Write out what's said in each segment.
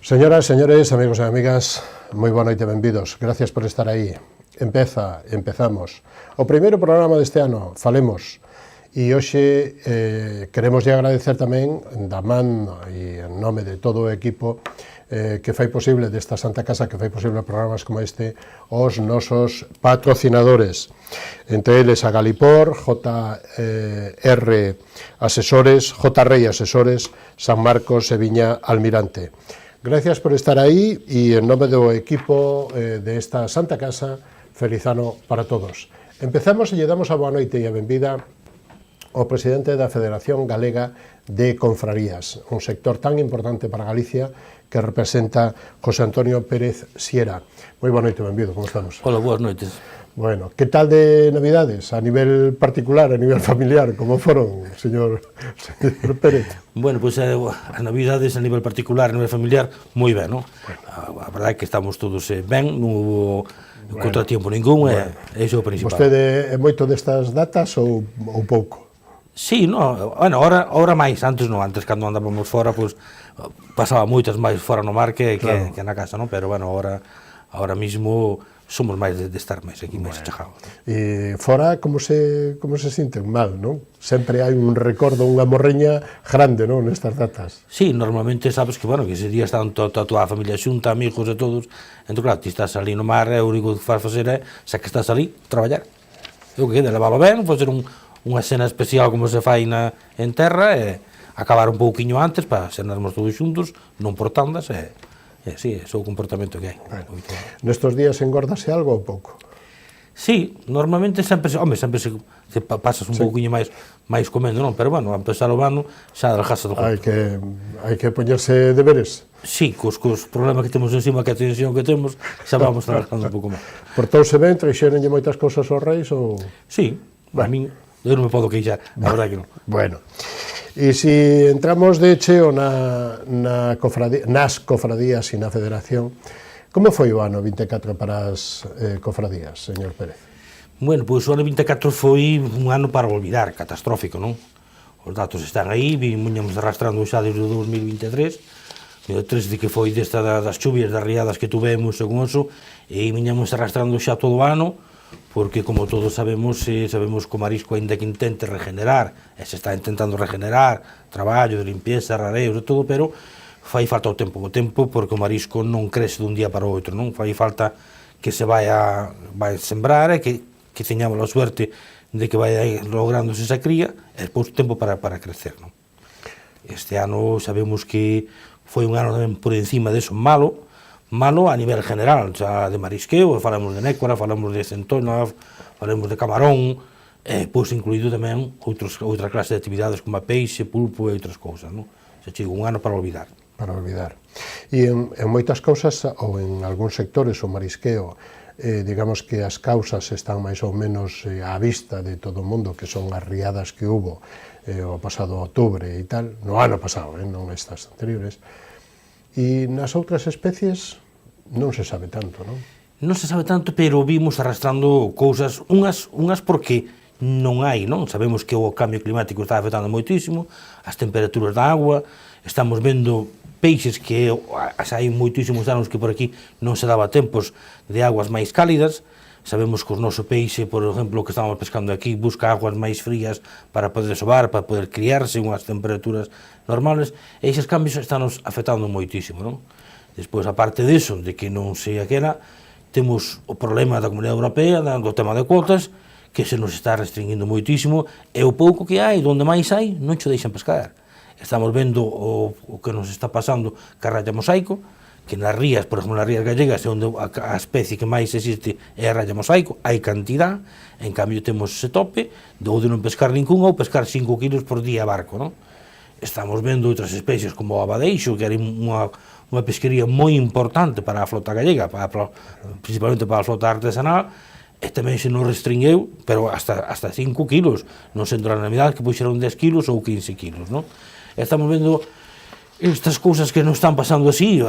Señoras, señores, amigos e amigas, moi boa noite, benvidos. Gracias por estar aí. Empezamos. O primeiro programa deste ano, Falemos. E hoxe queremos agradecer tamén, da man e en nome de todo o equipo que fai posible desta Santa Casa, que fai posible programas como este, os nosos patrocinadores. Entre eles a Galipor, JR Asesores, JRI Asesores, San Marcos e Viña Almirante. Gracias por estar aí e en nome do equipo de esta Santa Casa, feliz ano para todos. Empezamos e lle damos a boa noite e a benvida ao presidente da Federación Galega de Confrarías, un sector tan importante para Galicia que representa José Antonio Pérez Siera. Moi boa noite, benvido, como estamos? Hola, boas noites. Bueno, que tal de Navidades, a nivel particular, a nivel familiar, como foron, señor Pérez? Bueno, pois a Navidades a nivel particular, a nivel familiar, moi ben, non? A verdade é que estamos todos ben, non hubo contratiempo ningún, e iso é o principal. Vostede é moito destas datas ou pouco? Sí, no, bueno, ahora máis, antes non, antes cando andábamos fora, pois pasaba moitas máis fora no mar que na casa, non? Pero, bueno, ahora mismo somos máis de estar máis aquí, máis achegados. E fora, como se sinten mal, non? Sempre hai un recordo, unha morreña grande, non, nestas datas. Sí, normalmente sabes que, bueno, que ese día están toda a familia xunta, amigos e todos, entón, claro, ti estás ali no mar, e o único que faz facer é, xa que estás ali, traballar. Eu que quede, levaba ben, facer unha cena especial como se fai en terra, e acabar un pouquiño antes, para cenarmos todos xuntos, non por tandas, sí, ese é o comportamento que hai. Bueno, nestos días engordase algo ou pouco? Sí, normalmente sempre se pasas un pouquiño máis comendo, non? Pero, bueno, a empezar o ano, xa adelgaza do corpo. Hai que poñerse deberes? Sí, cos problemas que temos encima, que a tensión que temos, xa vamos adelgazando un pouco máis. Portouse ben, treixeronlle moitas cousas aos reis ou...? Sí, a min, eu non me podo queixar, a verdade que non. Bueno. E se entramos de cheo nas cofradías e na federación, como foi o ano 24 para as cofradías, señor Pérez? Bueno, pois o ano 24 foi un ano para olvidar, catastrófico, non? Os datos están aí, viñamos arrastrando xa desde o 2023, de que foi desta das chuvias, das riadas que tuvemos, según eso, e viñamos arrastrando xa todo o ano, porque, como todos sabemos, que o marisco, aínda que intente regenerar, e se está intentando regenerar, traballo de limpieza, rareos e todo, pero fai falta o tempo, porque o marisco non crece dun día para o outro, non? Fai falta que se vai sembrar e que teñamos a suerte de que vai lográndose esa cría, e depois tempo para crecer, non? Este ano sabemos que foi un ano tamén por encima deso malo a nivel general, xa de marisqueo, falamos de nécora, falamos de centona, falamos de camarón, pois incluído tamén outra clase de actividades como a peixe, pulpo e outras cousas, non? Xa digo, un ano para olvidar. Para olvidar. E en moitas cousas, ou en algúns sectores, o marisqueo, digamos que as causas están máis ou menos á vista de todo o mundo, que son as riadas que hubo o pasado outubro e tal, no ano pasado, non estas anteriores. E nas outras especies non se sabe tanto, non? Non se sabe tanto, pero vimos arrastrando cousas, unhas porque non hai, non? Sabemos que o cambio climático está afectando moitísimo, as temperaturas da agua, estamos vendo peixes que hai moitísimos anos que por aquí non se daba tempos de aguas máis cálidas. Sabemos que o noso peixe, por exemplo, que estamos pescando aquí, busca aguas máis frías para poder sobar, para poder criarse unhas temperaturas normales, e esses cambios están nos afectando moitísimo, non? Despois, aparte disso, de que non sei aquela, temos o problema da Comunidade Europea, do tema de cuotas, que se nos está restringindo moitísimo, e o pouco que hai, donde máis hai, non cho deixan pescar. Estamos vendo o que nos está pasando ca raya mosaico, que nas rías, por exemplo, nas rías gallegas, onde a especie que máis existe é a raya mosaico, hai cantidad, en cambio temos ese tope de non pescar ningún ou pescar 5 kilos por día a barco, non? Estamos vendo outras especies como o abadeixo, que era unha pesquería moi importante para a flota gallega, principalmente para a flota artesanal, e tamén se nos restringueu, pero hasta 5 kilos, non sendo a Navidad que puxeron 10 kilos ou 15 kilos, non? Estamos vendo estas cousas que nos están pasando así,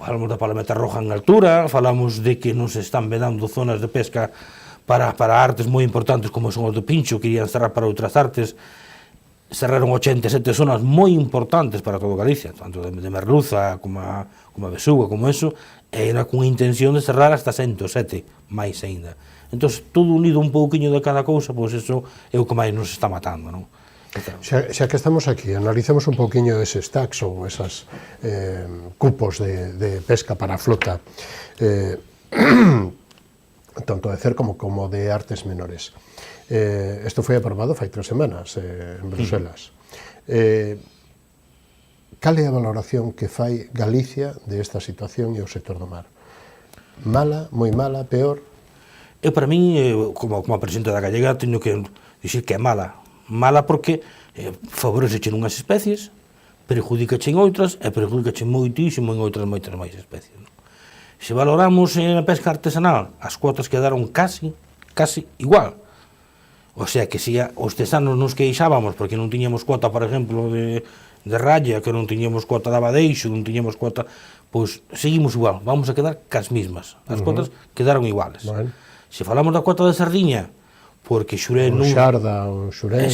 falamos da palometa roja en altura, falamos de que nos están vedando zonas de pesca para artes moi importantes como son os do pincho, que irían cerrar para outras artes, cerraron 87 zonas moi importantes para todo Galicia, tanto de Merluza como a Besuga, como eso, era con intención de cerrar hasta 107, máis ainda. Entón, todo unido un pouquiño de cada cousa, pois eso é o que máis nos está matando, non? Xa que estamos aquí, analicemos un pouquiño eses tax ou esas cupos de pesca para a flota, tanto de CER como de artes menores. Isto foi aprobado fai 3 semanas en Bruselas. Cal é a valoración que fai Galicia de esta situación e o sector do mar? Mala, moi mala, peor? Eu, para min, como a presidenta da Gallega, teño que dicir que é mala. Mala porque favoreceche nunhas especies, perjudicache en outras e perjudicache moitísimo en outras moitas máis especies. Se valoramos na pesca artesanal, as cuotas quedaron casi igual. O sea que se os tesanos nos queixábamos porque non tiñamos cuota, por exemplo, de raya, que non tiñamos cuota de abadeixo, non tiñamos cuota, pois seguimos igual, vamos a quedar cas mismas. As cuotas quedaron iguales. Bueno. Se falamos da cuota de sardiña, porque Xurel non... Xarda, o Xurel... A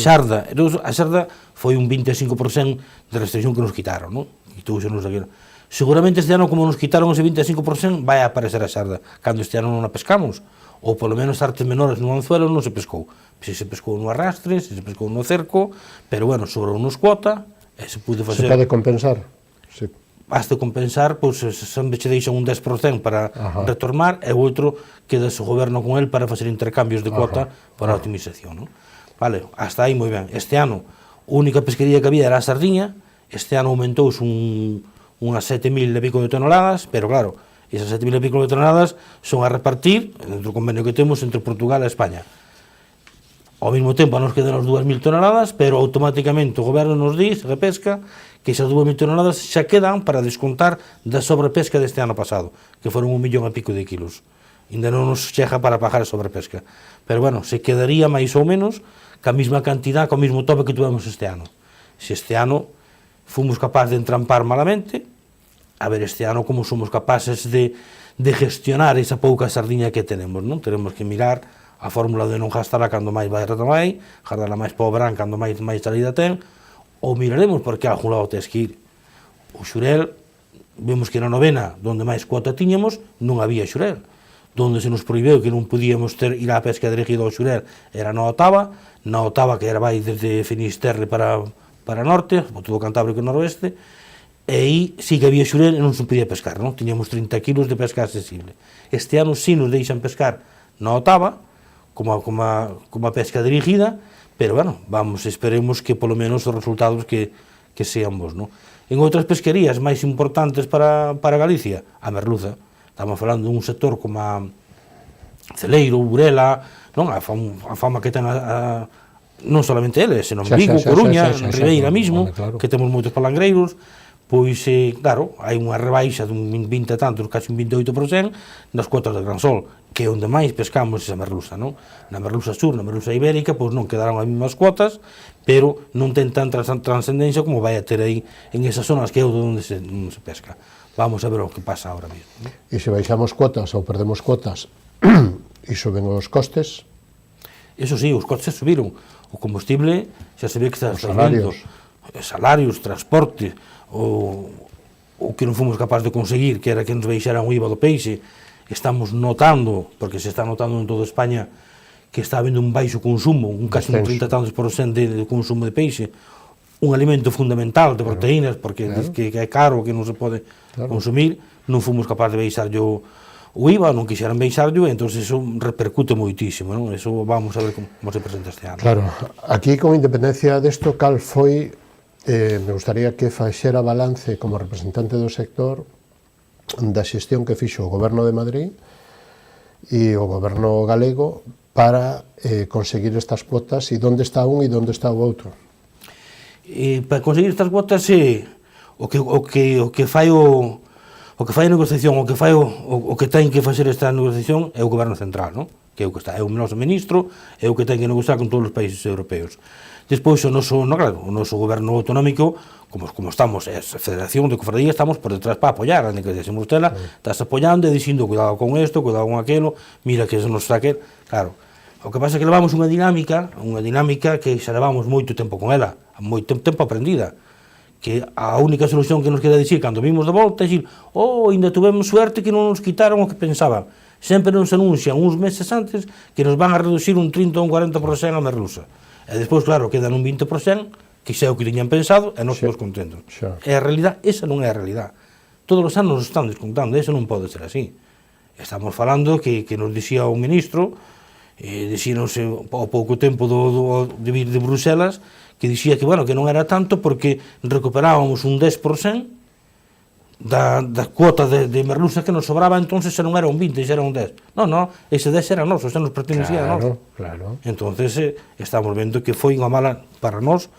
xarda foi un 25% de restricción que nos quitaron, non? Quitouxenos aquilo. Seguramente este ano, como nos quitaron ese 25%, vai a aparecer a xarda, cando este ano non a pescamos, ou polo menos artes menores no anzuelo non se pescou. Se pescou no arrastre, se pescou no cerco, pero bueno, sobrou nos cuota, e se pude facer... Se pode compensar? Sí. Has de compensar, pois, sempre che deixan un 10% para retornar, e o outro quedas o goberno con el para facer intercambios de cuota para a optimización, non? Vale, hasta aí moi ben. Este ano, a única pesquería que había era a sardiña, este ano aumentouse unhas 7.000 e pico de toneladas, pero claro, esas 7.000 e pico de toneladas son a repartir, dentro do convenio que temos, entre Portugal e España. Ao mesmo tempo nos quedan as 2.000 toneladas, pero automáticamente o goberno nos diz, repesca, que esas 2.000 toneladas xa quedan para descontar da sobrepesca deste ano pasado, que foron 1 millón e pico de kilos. Ainda non nos chega para pagar a sobrepesca. Pero bueno, se quedaría máis ou menos ca mesma cantidad, co mesmo tope que tuvemos este ano. Se este ano fomos capaces de entrampar malamente, a ver este ano como somos capaces de gestionar esa pouca sardiña que tenemos, non? Tenemos que mirar a fórmula de non gastala cando máis vai retomai, gastala máis pobre cando máis salida ten, ou miraremos porque a algún lado tens que ir. O Xurel, vemos que na novena, donde máis cuota tiñamos, non había Xurel. Donde se nos prohibeu que non podíamos ir á pesca dirigida ao Xurel era na Otava, que era vai desde Finisterre para norte, por todo o Cantábrico e Noroeste, e aí sí que había Xurel e non se podía pescar, non? Tiñamos 30 kilos de pesca accesible. Este ano sí nos deixan pescar na Otava, como a pesca dirigida, pero bueno, esperemos que polo menos os resultados que sean bons, non? En outras pesquerías máis importantes para Galicia, a merluza, estamos falando dun sector como a Celeiro, Burela, non? A fama que ten non solamente eles, senón Vigo, Coruña, Ribeira mismo, que temos moitos palangreiros, pois, claro, hai unha rebaixa dun 20 e tantos, casi un 28% das cuotas de Gran Sol, que é onde máis pescamos esa merluza, non? Na merluza sur, na merluza ibérica, pois non quedaron as mesmas cuotas, pero non ten tanta transcendencia como vai a ter aí en esas zonas que é onde se pesca. Vamos a ver o que pasa ahora mesmo. E se baixamos cuotas ou perdemos cuotas e suben os costes? Eso sí, os costes subiron. O combustible xa se ve que está subindo. Salarios, transporte, o que non fomos capaces de conseguir, que era que nos baixaran o IVA do peixe, estamos notando, porque se está notando en toda España, que está habendo un baixo consumo, casi un 30 tantos % de consumo de peixe, un alimento fundamental de proteínas, porque que é caro, que non se pode consumir, non fomos capaces de baixar o IVA, non quixeran baixarlo, e entón eso repercute moitísimo, non? Eso vamos a ver como se presenta este ano. Claro, aquí con independencia desto, cal foi, me gustaría que faxera balance como representante do sector da xestión que fixo o Goberno de Madrid e o Goberno galego para conseguir estas cuotas, e onde está un e onde está o outro. Para conseguir estas cuotas, o que fai a negociación, o que ten que facer esta negociación é o Goberno Central, non? Que é o que está, é o noso ministro, é o que ten que negociar con todos os países europeos. Despois, o noso goberno autonómico, como estamos, a Federación de Cofradía, estamos por detrás para apoiar a negociación de Brustela, estás apoiando e dicindo, cuidado con isto, cuidado con aquilo, mira que eso nos está aquel, claro. O que pasa é que levamos unha dinámica que xa levamos moito tempo con ela, moito tempo aprendida, que a única solución que nos queda dicir cando vimos de volta é dicir, ainda tuvemos suerte que non nos quitaron o que pensaban. Sempre nos anuncian uns meses antes que nos van a reducir un 30 ou un 40% a merluza. E despois, claro, quedan un 20%, que xa é o que tiñan pensado, e nós estamos contentos. É a realidade, esa non é a realidade. Todos os anos nos están descontando, eso non pode ser así. Estamos falando que nos dicía o ministro, dixíronse ao pouco tempo de vir de Bruselas, que dicía que, bueno, que non era tanto porque recuperábamos un 10% da cuota de merluza que nos sobraba, entonces xa non era un 20, xa era un 10. Non, ese 10 era noso, xa nos pertenecía a nós. Claro. Entonces, estamos vendo que foi unha mala para nós,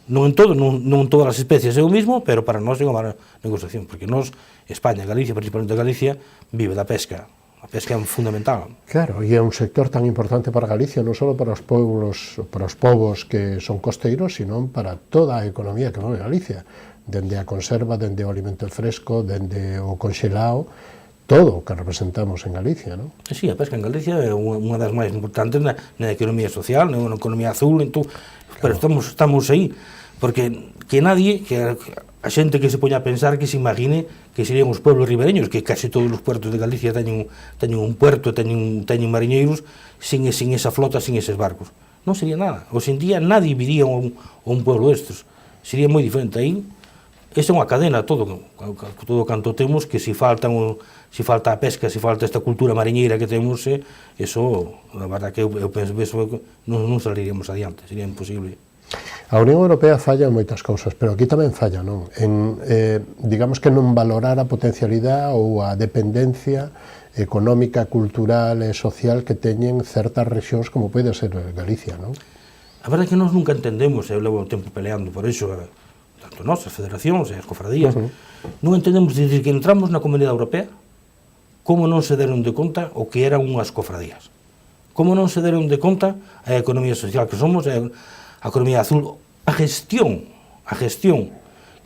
non en todas as especies é o mismo, pero para nós é unha mala negociación, porque nós, España, Galicia, principalmente Galicia, vive da pesca. A pesca é fundamental. Claro, e é un sector tan importante para Galicia, non só para os povos que son costeiros, sino para toda a economía que move Galicia, dende a conserva, dende o alimento fresco, dende o conxelado, todo o que representamos en Galicia, non? Sí, a pesca en Galicia é unha das máis importantes na economía social, na economía azul, pero estamos aí, porque que nadie, a xente que se poña a pensar, que se imagine que serían os pueblos ribereños, que casi todos os puertos de Galicia teñen un puerto, teñen mariñeiros, sin esa flota, sin eses barcos. Non sería nada. Hoxe en día nadie viría a un pueblo destes. Sería moi diferente. Aí, esa é unha cadena, todo canto temos, que se falta a pesca, se falta esta cultura mariñeira que temos, eso, a verdade que eu penso que non saliríamos adiante, sería imposible. A Unión Europea falla en moitas cousas, pero aquí tamén falla, non? Digamos que non valorar a potencialidade ou a dependencia económica, cultural e social que teñen certas rexións como pode ser Galicia, non? A verdade é que nós nunca entendemos, eu levo tempo peleando por iso, tanto nós, as federacións e as cofradías, non entendemos desde que entramos na Comunidade Europea como non se deron de conta o que eran unhas cofradías, como non se deron de conta a economía social que somos, a economía azul, a gestión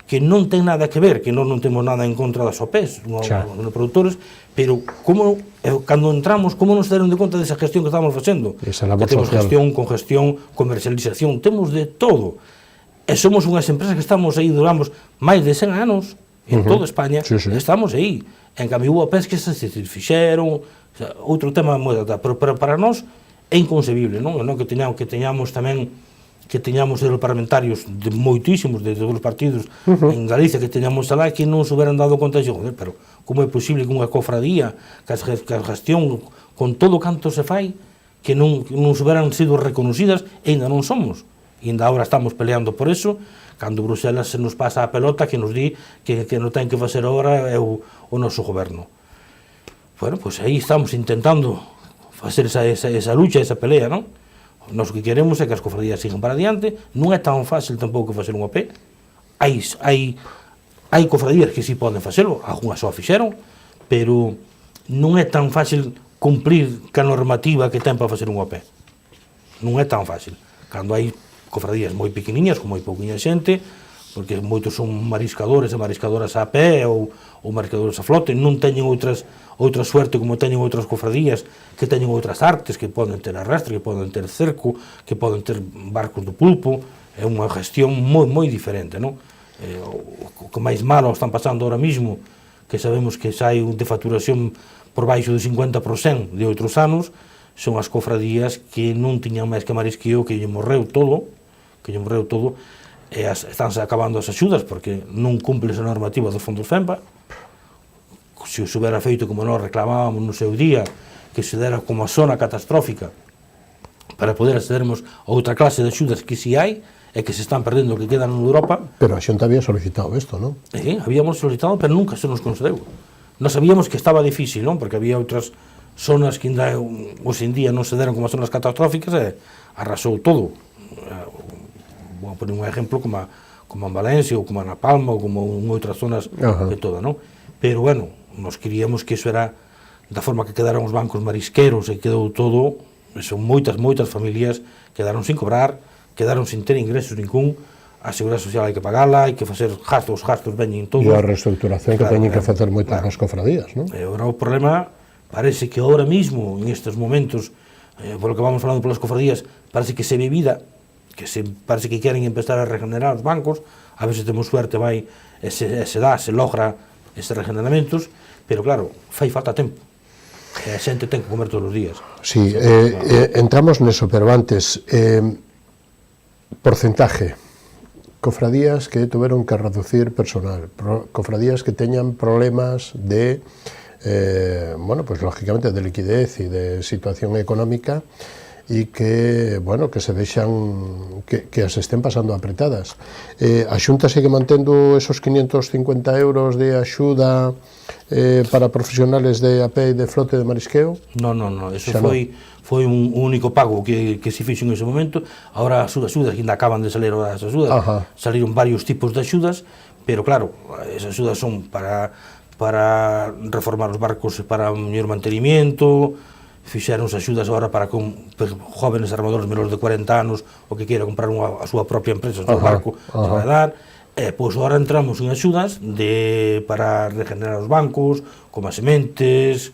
que non ten nada que ver, que nós non temos nada en contra das OPEs, nos produtores, pero como, cando entramos, como non se deron de conta desa gestión que estamos facendo? Que temos gestión, congestión, comercialización, temos de todo. E somos unhas empresas que estamos aí, duramos máis de 100 anos, en toda España, estamos aí. En cambio, hubo OPEs que se fixeron, outro tema moi data, pero para nós é inconcebible, non? Que teñamos tamén que teñamos parlamentarios de moitísimos, de todos os partidos en Galicia, que teñamos alá, que non se hubieran dado conta de joder, pero como é posible que unha cofradía, que a gestión, con todo o canto se fai, que non se hubieran sido reconocidas, e ainda non somos. E ainda agora estamos peleando por eso, cando Bruselas se nos pasa a pelota, que nos di que non ten que facer agora é o noso goberno. Bueno, pois aí estamos intentando facer esa lucha, esa pelea, non? Nós o que queremos é que as cofradías sigan para adiante, non é tan fácil tampouco facer un OP, hai cofradías que si poden facelo, algunhas só fixeron, pero non é tan fácil cumplir ca normativa que ten para facer un OP. Non é tan fácil. Cando hai cofradías moi pequeniñas, con moi pouquinha xente, porque moitos son mariscadores e mariscadoras a pé ou mariscadores a flote, non teñen outra suerte como teñen outras cofradías que teñen outras artes, que poden ter arrastre, que poden ter cerco, que poden ter barcos do pulpo, é unha gestión moi diferente, non? O que máis malo están pasando ahora mismo, que sabemos que sai de facturación por baixo do 50% de outros anos, son as cofradías que non tiñan máis que marisqueo, que lle morreu todo, e estánse acabando as axudas porque non cumple esa normativa dos fondos FEMPA. Se os hubiera feito como nós reclamábamos no seu día, que se dera como a zona catastrófica para poder accedermos a outra clase de axudas que si hai e que se están perdendo, que quedan en Europa. Pero a xente había solicitado isto, non? Habíamos solicitado, pero nunca se nos concedeu. Nós sabíamos que estaba difícil, non? Porque había outras zonas que ainda hoxe en día non se deran como zonas catastróficas e arrasou todo. Vou poner un exemplo como en Valencia ou como na Palma ou como en outras zonas de toda, non? Pero, bueno, nos queríamos que eso era da forma que quedaron os bancos marisqueros e quedou todo, son moitas familias quedaron sin cobrar, quedaron sin ter ingresos ningún, a Seguridade Social hai que pagala, hai que facer gastos veñen todos. E a reestructuración que teñen que facer moitas das cofradías, non? E agora o problema parece que ahora mismo, en estes momentos, polo que vamos falando polas cofradías, parece que se ve vida, parece que queren empezar a regenerar os bancos, a ver se temos suerte vai, se logra estes regeneramentos, pero claro, fai falta tempo. A xente ten que comer todos os días. Sí, entramos neso, pero antes, porcentaje. Cofradías que tuveron que reducir personal, cofradías que teñan problemas de, bueno, pues lógicamente de liquidez e de situación económica e que, bueno, que se vexan, que as estén pasando apretadas. A Xunta sigue mantendo esos 550 euros de axuda para profesionales de a pé e de flote de marisqueo? Non, eso foi un único pago que se fixo en ese momento. Agora as axudas que ainda acaban de salir as axudas, saliron varios tipos de axudas, pero claro, esas axudas son para reformar os barcos para un mellor mantenimiento, fixeron axudas agora para jóvenes armadores menores de 40 anos o que queira comprar a súa propia empresa, o seu barco, se vai dar. Pois agora entramos en axudas para regenerar os bancos, como as sementes,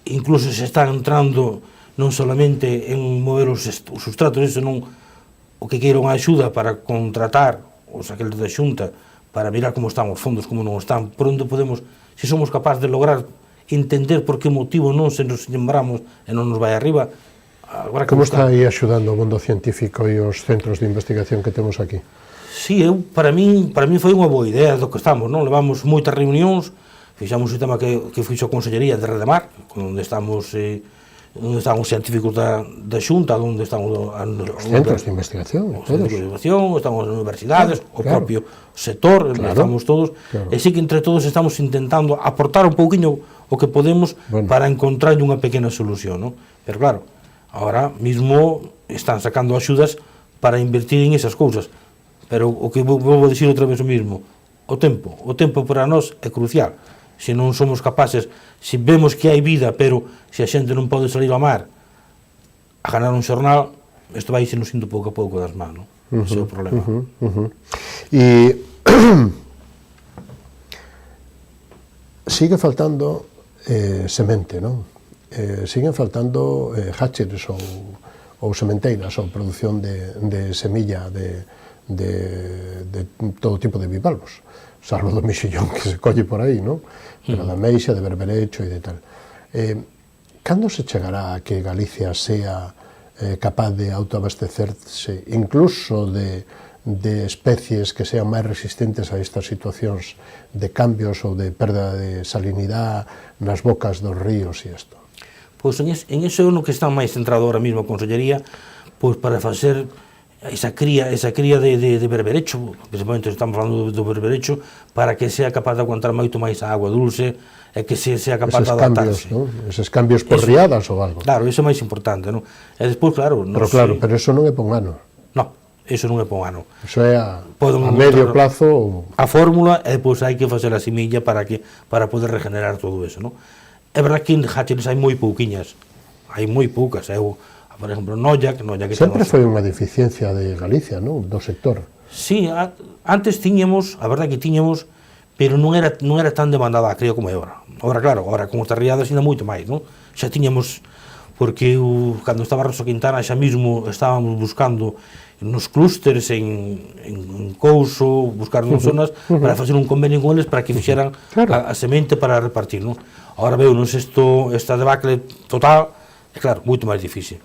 incluso se están entrando non solamente en mover os sustratos, senón o que queira unha axuda para contratar os aqueles da Xunta, para mirar como están os fondos, como non están, por onde podemos, se somos capaces de lograr entender por que motivo non se nos lembramos e non nos vai arriba. Como está aí axudando o mundo científico e os centros de investigación que temos aquí? Sí, para mí foi unha boa idea do que estamos, non? Levamos moitas reunións, fixamos o tema que fixo a Consellería de Redemar, onde estamos os científicos da Xunta, onde están os centros de investigación, están as universidades, o propio sector, estamos todos, e sí que entre todos estamos intentando aportar un pouquiño o que podemos para encontrar unha pequena solución, non? Pero claro, agora mismo están sacando axudas para invertir en esas cousas, pero o que vou dicir outra vez o mismo, o tempo para nós é crucial. Se non somos capaces, se vemos que hai vida, pero se a xente non pode salir ao mar a ganar un xornal, isto vai se nos indo pouco a pouco das mans, non? Ese é o problema. E sigue faltando semente, non? Siguen faltando hatcheries ou sementeiras ou produción de semilla de todo tipo de bivalvos, salvo do mexillón que se colle por aí, non? Pero da meixa, de berberecho e de tal. Cando se chegará a que Galicia sea capaz de autoabastecerse incluso de especies que sean máis resistentes a estas situacións de cambios ou de perda de salinidade nas bocas dos ríos e isto? Pois en iso é no que está máis centrado ahora mesmo a Consellería, pois para facer esa cría de berberecho, principalmente estamos falando do berberecho, para que sea capaz de aguantar moito máis a agua dulce e que sea capaz de adaptarse. Eses cambios por riadas ou algo. Claro, iso é máis importante, non? E despois, claro... Pero eso non é por un ano. Non, iso non é por un ano. Iso é a medio plazo... A fórmula, e depois hai que facer a semilla para poder regenerar todo eso, non? É verdad que en hatcheries hai moi pouquiñas, hai moi poucas, por exemplo, Noia que sempre foi unha deficiencia de Galicia, non? Do sector. Sí, antes tiñamos, a verdade que tiñamos, pero non era tan demandada a cría como é agora. Agora, claro, con estas riadas ainda moito máis, non? Xa tiñamos, porque cando estaba Rosa Quintana xa mesmo estábamos buscando nos clústeres en Couso, buscar nas zonas para facer un convenio con eles para que fixeran a semente para repartir, non? Agora veunos esta debacle total, é claro, moito máis difícil.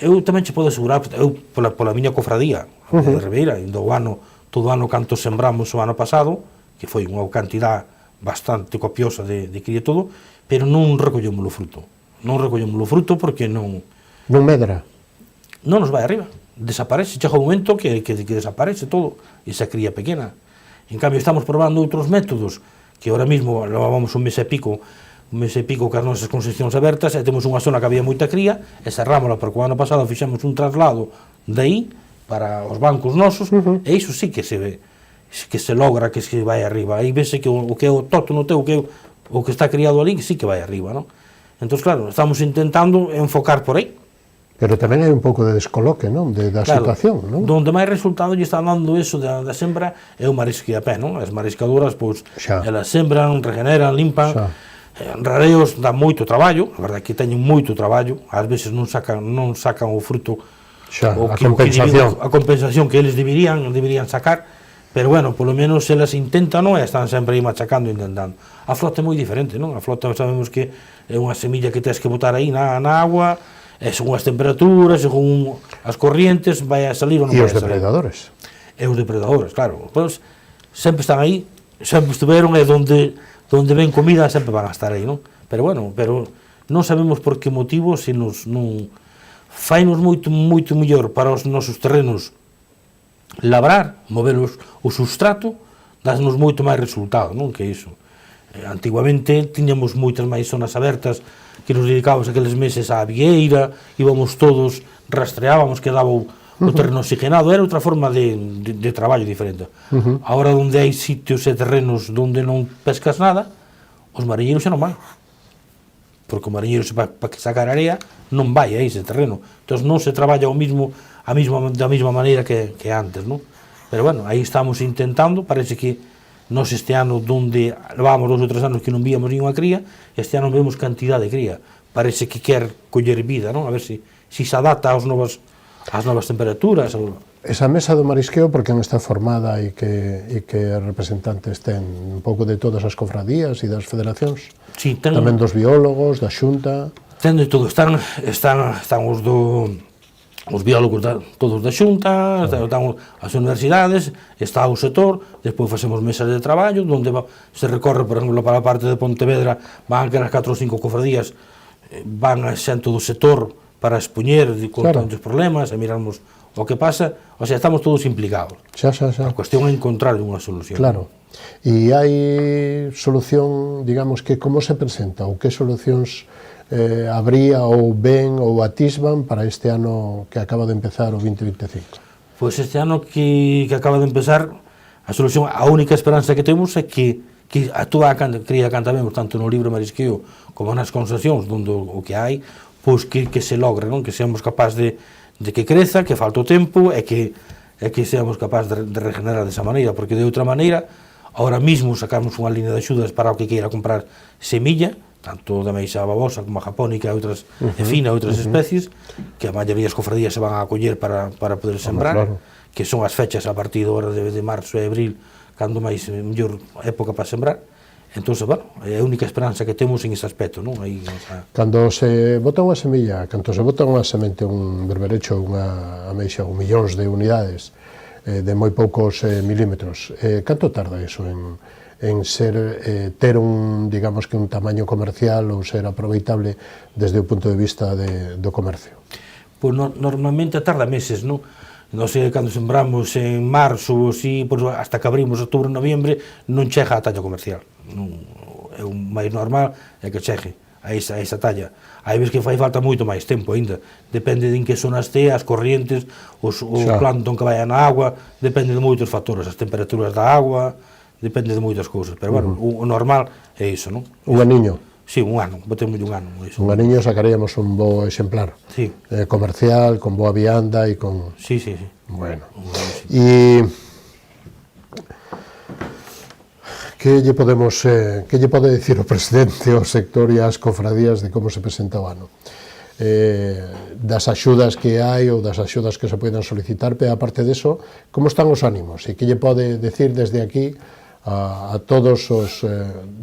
Eu tamén che podo asegurar, eu pola miña cofradía de Ribeira, todo o ano canto sembramos o ano pasado, que foi unha cantidad bastante copiosa de cría todo, pero non recollemos o fruto. Non recollemos o fruto porque non... Non medra? Non nos vai arriba, desaparece, chega un momento que desaparece todo, esa cría pequena. En cambio, estamos probando outros métodos, que ahora mismo levamos un mes e pico cas nosas concesións abertas, e temos unha zona que había moita cría, e cerrámola, porque o ano pasado fixemos un traslado de aí para os bancos nosos, e iso sí que se ve, que se logra que se vai arriba. Aí vese que o que é o tótono teu, o que está criado ali, que sí que vai arriba, non? Entón, claro, estamos intentando enfocar por aí. Pero tamén hai un pouco de descoloque, non? Da situación, non? Donde máis resultado lle está dando eso da sembra é o marisque a pé, non? As mariscadoras, pois, elas sembran, regeneran, limpan, Rareos dá moito traballo, a verdade é que teñen moito traballo, ás veces non sacan o fruto, xa, a compensación. A compensación que eles deberían sacar, pero bueno, polo menos elas intentan, non? E están sempre aí machacando, intentando. A flota é moi diferente, non? A flota sabemos que é unha semilla que tens que botar aí na agua, e según as temperaturas, según as corrientes, vai a salir ou non vai a salir. E os depredadores. E os depredadores, claro. Pois, sempre están aí, sempre estuveron, e donde ven comida sempre van a estar aí, non? Pero bueno, non sabemos por que motivo, se non fainos moito mellor para os nosos terrenos labrar, mover o substrato, dasnos moito máis resultado, non? Que iso. Antiguamente tiñamos moitas máis zonas abertas que nos dedicábamos aqueles meses á vieira, íbamos todos, rastreábamos, quedaba o terreno oxigenado, era outra forma de traballo diferente. Agora, onde hai sitios e terrenos onde non pescas nada, os mariñeiros xa non van. Porque o mariñeiro para que sacar area non vai a ese terreno. Entón non se traballa da mesma maneira que antes, non? Pero bueno, aí estamos intentando, parece que nós este ano, onde levábamos 2 ou 3 anos que non víamos ninguna cría, este ano vemos cantidad de cría. Parece que quer coller vida, non? A ver se se adapta ás novas temperaturas. Esa mesa do marisqueo, por quen está formada e que representantes ten un pouco de todas as cofradías e das federacións? Sí, tamén dos biólogos, da Xunta? Ten de todo, están os biólogos todos da Xunta, están as universidades, está o sector, despois facemos mesas de traballo, onde se recorre, por exemplo, para a parte de Pontevedra, van aquelas 4 ou 5 cofradías, van a xente do sector para expoñer con tantos problemas, e mirarmos o que pasa, o sea, estamos todos implicados. Xa. A cuestión é encontrar unha solución. Claro. E hai solución, digamos, que como se presenta, ou que solucións habría ou ven ou atisban para este ano que acaba de empezar, o 2025? Pois este ano que acaba de empezar, a solución, a única esperanza que temos é que a toda a cría que vemos, tanto no libro Marisqueo como nas concesións, onde o que hai, pois que se logre, non? Que seamos capaz de que creza, que falta o tempo, e que seamos capaz de regenerar desa maneira, porque de outra maneira, ahora mismo sacamos unha línea de axudas para o que queira comprar semilla, tanto da meixa babosa como a japónica e outras, fina, outras especies, que a maioría das cofradías se van a acoller para poder sembrar, que son as fechas a partir de marzo e abril, cando máis mellor época para sembrar. Entón, bueno, é a única esperanza que temos en ese aspecto, non? Aí, Cando se bota unha semilla, cando se bota unha semente, un berberecho, unha ameixa, ou millóns de unidades, de moi poucos milímetros, canto tarda iso en ter digamos que un tamaño comercial ou ser aproveitable desde o punto de vista do comercio? Pois normalmente tarda meses, non? Non sei, cando sembramos en marzo, hasta que abrimos outubro, noviembre, non chega a talla comercial. É o máis normal é que chegue a esa talla. Hai ves que fai falta moito máis tempo ainda, depende de en que zona este, as corrientes, o plancton que vai na agua, depende de moitos factores, as temperaturas da agua, depende de moitas cousas, pero bueno, o normal é iso, non? Un aniño? Sí, un ano, botemos un ano. Un aniño sacaríamos un bo exemplar, comercial, con boa vianda e con... Sí. Bueno, e... Que lle pode dicir o presidente, o sector e as cofradías de como se presenta o ano? Das axudas que hai ou das axudas que se poden solicitar, pero aparte deso, como están os ánimos? E que lle pode dicir desde aquí a todos os,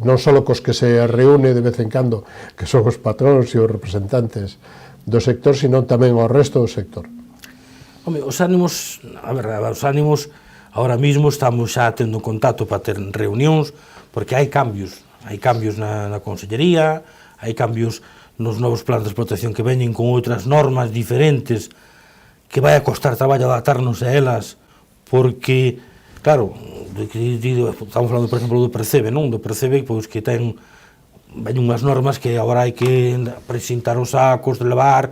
non só cos que se reúne de vez en cando, que son os patróns e os representantes do sector, sino tamén ao resto do sector? Home, os ánimos, ahora mismo estamos xa tendo contacto para ter reunións, porque hai cambios na Consellería, hai cambios nos novos planes de explotación que veñen con outras normas diferentes, que vai a costar traballo adaptarnos a elas, porque, claro, estamos falando, por exemplo, do Percebe, non? Do Percebe, pois, que veñen unhas normas que agora hai que presentar os sacos, de levar,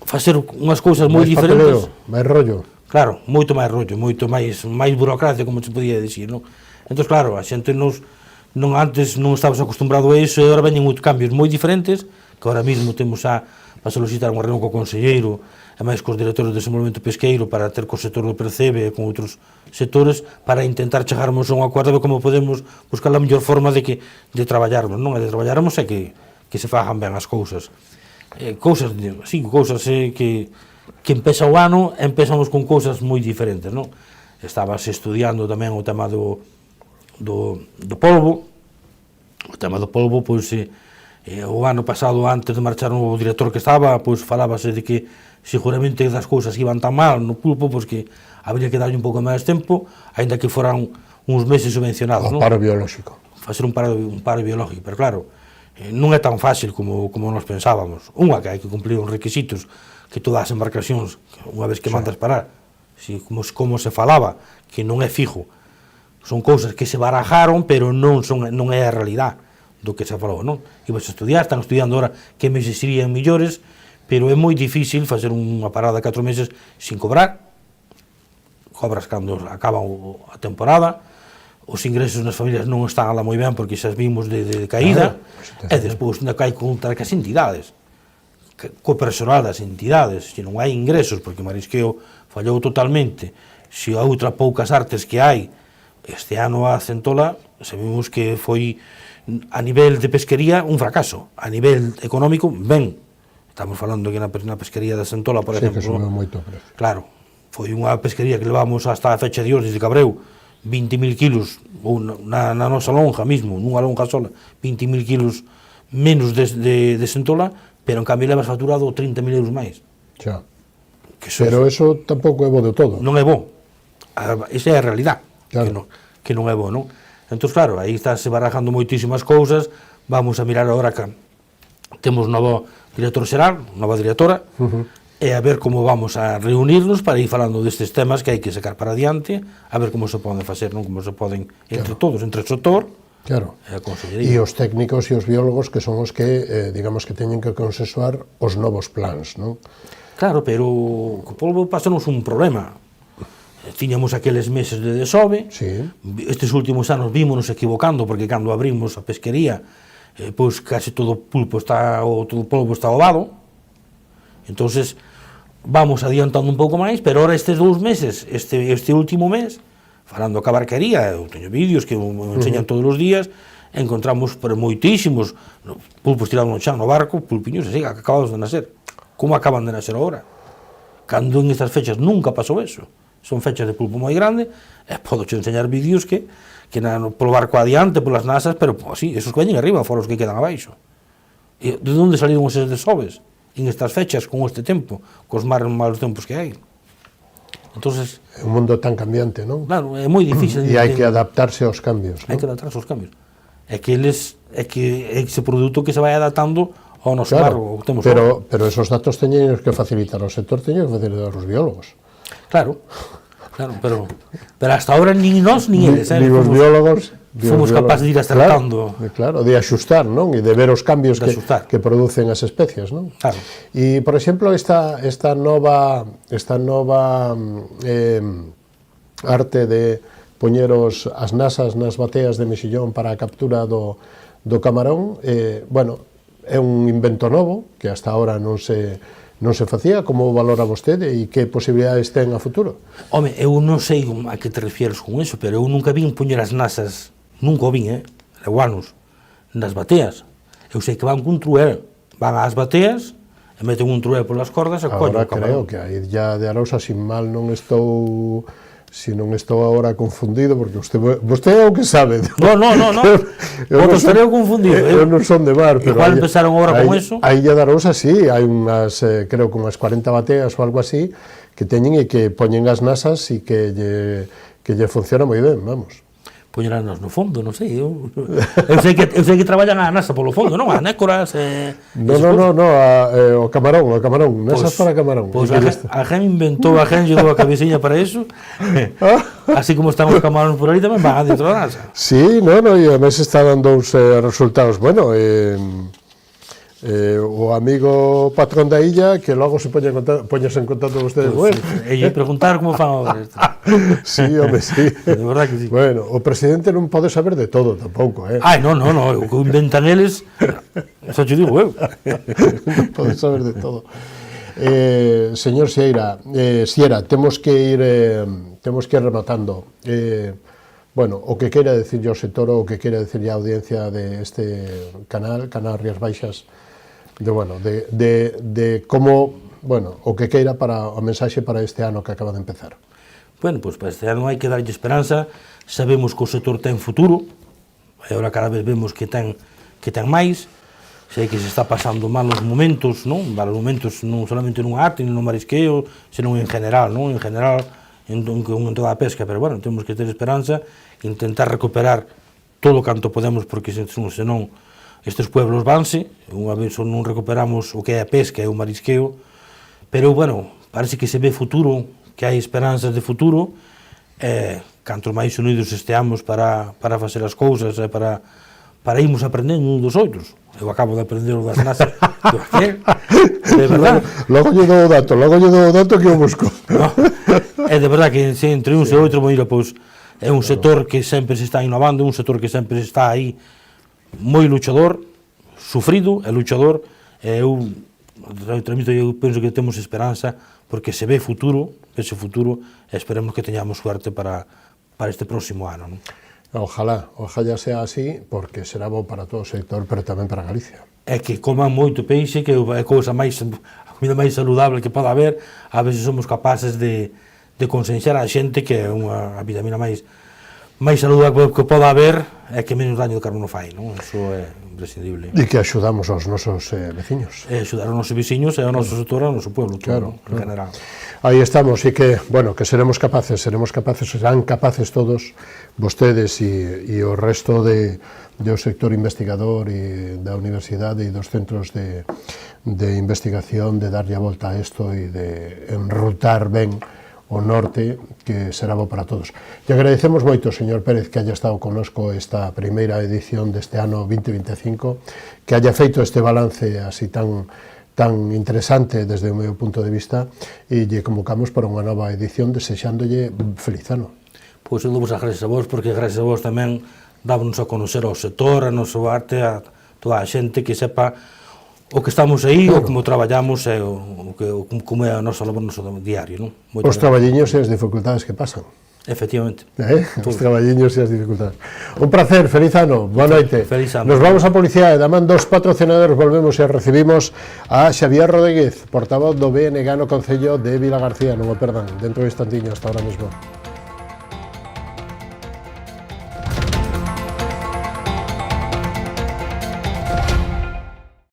facer unhas cousas moi diferentes. Máis rollo. Claro, moito máis rollo, moito máis burocracia, como se podía dicir, non? Entón, claro, a xente antes non estábamos acostumbrado a iso, e agora veñen moitos cambios moi diferentes, que agora mesmo temos para solicitar unha reunión co conselleiro e máis cos directores de desenvolvemento pesqueiro para ter co sector do Percebe e con outros sectores para intentar chegarmos a un acordo de como podemos buscar a mellor forma de traballarmos, non? E de traballarmos é que se fagan ben as cousas. Cousas que empeza o ano e empezamos con cousas moi diferentes, non? Estabas estudiando tamén o tema do polvo. O tema do polvo, pois, o ano pasado, antes de marchar o director que estaba, pois falábase de que seguramente das cousas iban tan mal no pulpo, pois que habría que darlle un pouco máis tempo, aínda que foran uns meses subvencionados, non? O paro biolóxico. Facer un paro biológico, pero claro, non é tan fácil como nos pensábamos. Unha, que hai que cumplir uns requisitos que todas as embarcacións, unha vez que mandas parar, como se falaba, que non é fijo, son cousas que se barajaron, pero non é a realidade do que se falou, non? Ibas a estudiar, están estudiando ahora que meses serían millores, pero é moi difícil facer unha parada de 4 meses sin cobrar. Cobras cando acaba a temporada, os ingresos nas familias non están ala moi ben porque xa vimos de caída, e despois ainda hai que contar que as entidades, co personal das entidades, se non hai ingresos, porque o marisqueo fallou totalmente, se a outra poucas artes que hai, este ano a Centola, sabemos que foi a nivel de pesquería un fracaso, a nivel económico, ben. Estamos falando que na pesquería da Centola, por exemplo, que subiu moito o precio. Claro, foi unha pesquería que levamos hasta a fecha de hoxe desde Cabreu, 20.000 kilos, ou na nosa lonja mesmo, nunha lonja sola, 20.000 kilos menos de Centola, pero en cambio levas facturado 30.000 euros máis. Xa. Pero eso tampouco é bo de todo. Non é bo. Esa é a realidade, claro. que non é bo, non? Entón, claro, aí está se barajando moitísimas cousas, vamos a mirar agora que temos novo director xeral, nova directora, e a ver como vamos a reunirnos para ir falando destes temas que hai que sacar para adiante, a ver como se poden facer, non? Como se poden, entre todos, entre o sector, claro. E a consellería. E os técnicos e os biólogos que son os que, digamos, que teñen que consensuar os novos plans, non? Claro, pero co polvo pasanos un problema. Tiñamos aqueles meses de desove, sí. Estes últimos anos vímonos equivocando, porque cando abrimos a pesquería, pois case todo o polvo está ovado, entonces vamos adiantando un pouco máis, pero ahora estes 2 meses, este último mes, falando ca barquería, eu teño vídeos que me enseñan todos os días, encontramos moitísimos pulpos tirados no chan no barco, pulpiños así, acabados de nacer. Como acaban de nacer agora? Cando en estas fechas nunca pasou eso. Son fechas de pulpo moi grande, e podo che enseñar vídeos que polo barco adiante, polas nasas, pero así, esos que veñen arriba, fora os que quedan abaixo. E de onde saliron eses desoves? En estas fechas, con este tempo, cos malos tempos que hai. Entonces, é un mundo tan cambiante, non? Claro, é moi difícil. E hai que adaptarse aos cambios, non? Hai que adaptarse aos cambios. É que ese produto que se vai adaptando ao noso claro, barco que temos. Pero esos datos teñen que facilitar ao sector, teñen que facilitar aos biólogos. Claro, pero hasta ahora nin nós nin eles, Ni os biólogos fomos capaces de ir acertando. Claro, de axustar, non? E de ver os cambios que producen as especies, non? Claro. E, por exemplo, esta nova arte de poñer as nasas nas bateas de mexillón para a captura do camarón, bueno, é un invento novo que hasta ahora non se facía. Como valora vostede e que posibilidades ten a futuro? Home, eu non sei a que te refieres con eso, pero eu nunca vin poñer as nasas, nunca o vin, leguanos, nas bateas. Eu sei que van cun truel, van ás bateas e meten un truel polas cordas e collen o camarón. Agora creo que a Illa de Arousa, sin mal non estou agora confundido, porque vostede é o que sabe. No. Estarei confundido. Eu non son de mar, pero igual empezaron agora con eso. A Illa de Arousa, sí, hai unhas, creo que unhas 40 bateas ou algo así, que teñen e que poñen as nasas e que lle funciona moi ben, vamos. Poñeranos no fondo, non sei, eu sei que traballan a nasa polo fondo, non? A nécoras... No, o camarón, nasas para camarón. Pois a gen inventou, a gen lle dou a cabeciña para eso, así como están os camaróns por aí, tamén van dentro da nasa. Sí, e a mes está dando uns resultados, bueno, o amigo patrón da illa, que logo se poñese en contacto con ustedes, bueno. E lle preguntar como fan agora isto. Sí, home, sí. De verdad que sí. Bueno, o presidente non pode saber de todo tampouco, Ai, non, o que inventan eles, Eso te digo eu. Podes saber de todo. Señor Sierra, temos que ir rematando. Bueno, o que queira decir o sector, o que queira decir a audiencia de este canal Rías Baixas, de como, bueno, o que queira para a mensaxe para este ano que acaba de empezar. Bueno, pois para este ano hai que darlle esperanza, sabemos que o sector ten futuro, e agora cada vez vemos que ten máis, sei que se está pasando malos momentos, non? Malos momentos non solamente nunha arte, non no marisqueo, senón en general, non? En general, en toda a pesca, pero bueno, temos que ter esperanza, intentar recuperar todo canto podemos, porque senón estes pueblos vanse, unha vez non recuperamos o que é a pesca e o marisqueo, pero bueno, parece que se ve futuro, que hai esperanzas de futuro, canto máis unidos esteamos para facer as cousas, para irmos aprendendo uns dos outros. Eu acabo de aprender o das nasas do aquel, de verdad. Logo lle dou o dato que eu busco. No, é de verdad que entre uns e outro, mira, pois, é un sector que sempre se está innovando, un sector que sempre está aí moi luchador, sufrido e luchador, e eu penso que temos esperanza, porque se ve futuro, ese futuro, e esperemos que teñamos suerte para este próximo ano, non? Ojalá sea así, porque será bo para todo o sector, pero tamén para Galicia. É que coman moito peixe, que é a cousa máis, a comida máis saludable que pode haber, a veces somos capaces de consenxar a xente que é a vitamina máis saludable que pode haber, é que menos daño de carbono fai, non? Iso é imprescindible. E que axudamos aos nosos veciños. E axudar aos nosos veciños e ao noso sector, ao noso pueblo, todo, en general. Aí estamos, e que, bueno, que serán capaces todos, vostedes e o resto do sector investigador e da universidade e dos centros de investigación, de darlle a volta a isto e de enrutar ben o norte, que será bo para todos. E agradecemos moito, señor Pérez, que haya estado connosco esta primeira edición deste ano 2025, que haya feito este balance así tan interesante desde o meu punto de vista, e lle convocamos para unha nova edición desexándolle feliz ano. Pois eu dou as gracias a vos, porque gracias a vos tamén dámonos a conocer ao sector, a noso arte, a toda a xente que sepa o que estamos aí, o como traballamos e como é o noso diario, non? Os traballiños e as dificultades que pasan. Efectivamente. Os traballiños e as dificultades. Un placer, feliz ano, boa noite. Feliz ano. Nos vamos a publicidade, daman dos patrocinadores, volvemos e recibimos a Xavier Rodríguez, portavoz do BNG no Concello de Vilagarcía, non o perdan, dentro de instantiño, hasta ahora mesmo.